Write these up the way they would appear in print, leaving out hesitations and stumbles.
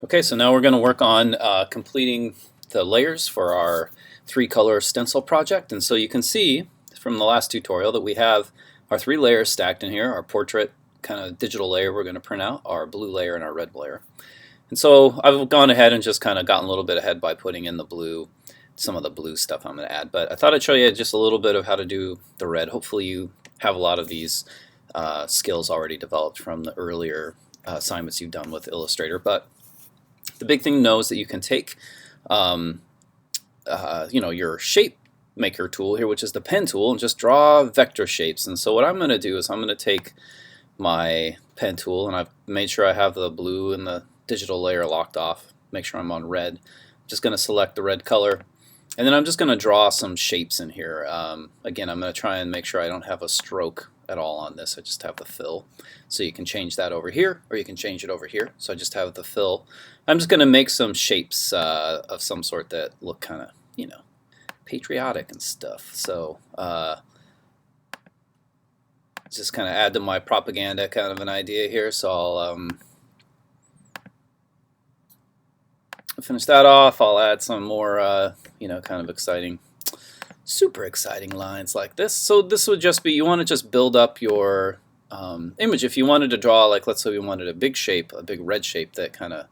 Okay, so now we're going to work on completing the layers for our 3-color stencil project. And so you can see from the last tutorial that we have our 3 layers stacked in here, our portrait kind of digital layer we're going to print out, our blue layer, and our red layer. And so I've gone ahead and just kind of gotten a little bit ahead by putting in the blue, some of the blue stuff I'm going to add. But I thought I'd show you just a little bit of how to do the red. Hopefully you have a lot of these skills already developed from the earlier assignments you've done with Illustrator. But the big thing to know is that you can take your shape maker tool here, which is the pen tool, and just draw vector shapes. And so what I'm going to do is I'm going to take my pen tool, and I've made sure I have the blue and the digital layer locked off, make sure I'm on red. I'm just going to select the red color, and then I'm just going to draw some shapes in here. Again, I'm going to try and make sure I don't have a stroke at all on this. I just have the fill. So you can change that over here, or you can change it over here. So I just have the fill. I'm just going to make some shapes of some sort that look kind of, patriotic and stuff. So just kind of add to my propaganda kind of an idea here. So I'll finish that off. I'll add some more, kind of exciting, super exciting lines like this. So this would just be, you want to just build up your image. If you wanted to draw, like let's say we wanted a big shape, a big red shape that kind of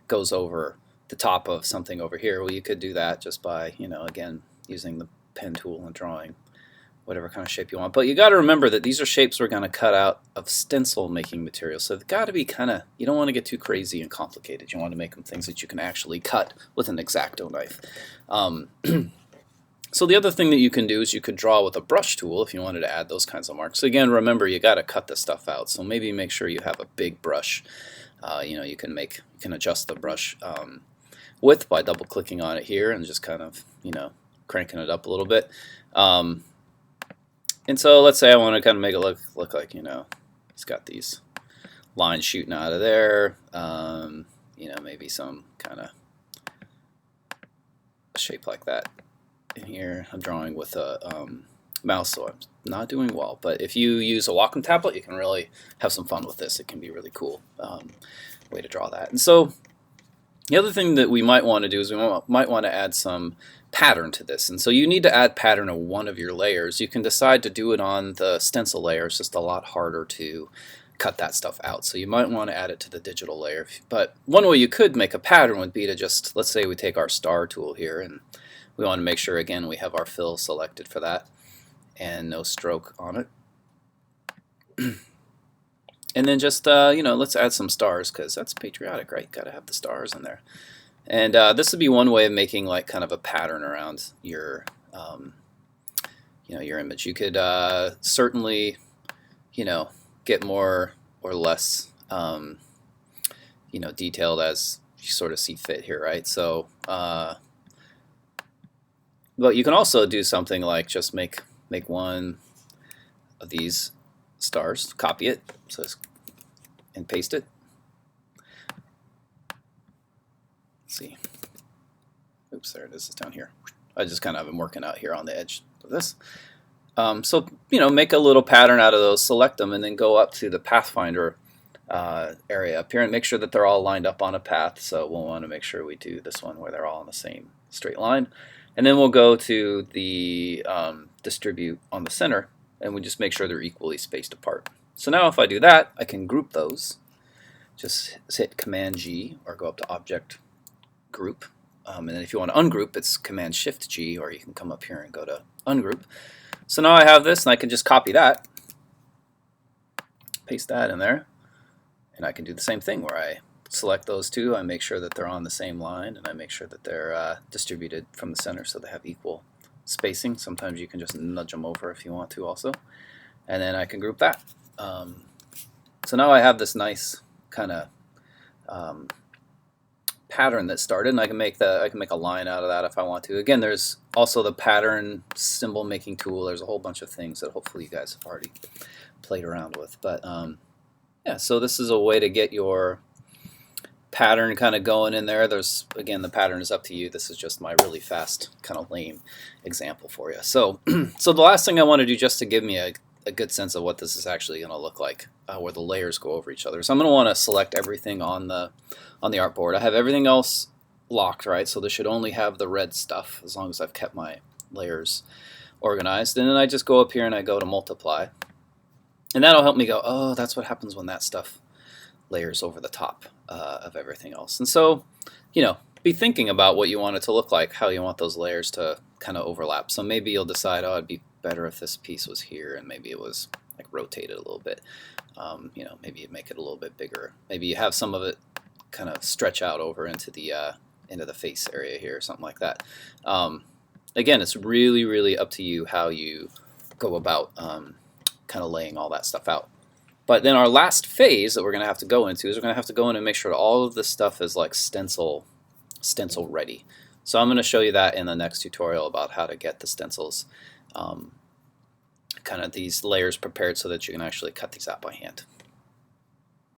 goes over the top of something over here, well, you could do that just by, again, using the pen tool and drawing whatever kind of shape you want. But you got to remember that these are shapes we're going to cut out of stencil making material. So they've got to be kind of, you don't want to get too crazy and complicated. You want to make them things that you can actually cut with an X-Acto knife. So the other thing that you can do is you could draw with a brush tool if you wanted to add those kinds of marks. So again, remember, you got to cut this stuff out. So maybe make sure you have a big brush. You can adjust the brush width by double clicking on it here and just kind of, cranking it up a little bit. And so let's say I want to kind of make it look like, it's got these lines shooting out of there. Maybe some kind of shape like that in here. I'm drawing with a mouse, so I'm not doing well. But if you use a Wacom tablet, you can really have some fun with this. It can be really cool way to draw that. And so the other thing that we might want to do is we might want to add some pattern to this. And so you need to add pattern to one of your layers. You can decide to do it on the stencil layer. It's just a lot harder to cut that stuff out. So you might want to add it to the digital layer. But one way you could make a pattern would be to just, let's say we take our star tool here, and we want to make sure, again, we have our fill selected for that and no stroke on it. And then just, let's add some stars, because that's patriotic, right? Got to have the stars in there. And this would be one way of making like kind of a pattern around your, your image. You could certainly, get more or less, detailed as you sort of see fit here, right? So, but you can also do something like just make one of these stars, copy it, and paste it. Let's see. Oops, there it is. It's down here. I just kind of am working out here on the edge of this. So make a little pattern out of those, select them, and then go up to the Pathfinder area up here and make sure that they're all lined up on a path. So we'll want to make sure we do this one where they're all on the same straight line. And then we'll go to the distribute on the center, and we just make sure they're equally spaced apart. So now if I do that, I can group those. Just hit Command-G or go up to Object, Group. And then if you want to ungroup, it's Command-Shift-G, or you can come up here and go to Ungroup. So now I have this, and I can just copy that, paste that in there, and I can do the same thing where I select those two, I make sure that they're on the same line, and I make sure that they're distributed from the center so they have equal spacing. Sometimes you can just nudge them over if you want to also. And then I can group that. So now I have this nice kind of pattern that started, and I can make a line out of that if I want to. Again, there's also the pattern symbol making tool. There's a whole bunch of things that hopefully you guys have already played around with. But yeah, so this is a way to get your pattern kind of going in there. Again, the pattern is up to you. This is just my really fast kind of lame example for you. So so the last thing I want to do, just to give me a a good sense of what this is actually going to look like, where the layers go over each other. So I'm going to want to select everything on the artboard. I have everything else locked, right? So this should only have the red stuff as long as I've kept my layers organized. And then I just go up here and I go to multiply. And that'll help me go, oh, that's what happens when that stuff layers over the top of everything else. And so, you know, be thinking about what you want it to look like, how you want those layers to kind of overlap. So maybe you'll decide, oh, it'd be better if this piece was here and maybe it was like rotated a little bit. You know, maybe you make it a little bit bigger. Maybe you have some of it kind of stretch out over into the face area here or something like that. Again, it's really, really up to you how you go about kind of laying all that stuff out. But then our last phase that we're going to have to go into is we're going to have to go in and make sure all of this stuff is like stencil ready. So I'm going to show you that in the next tutorial about how to get the stencils, kind of these layers prepared so that you can actually cut these out by hand.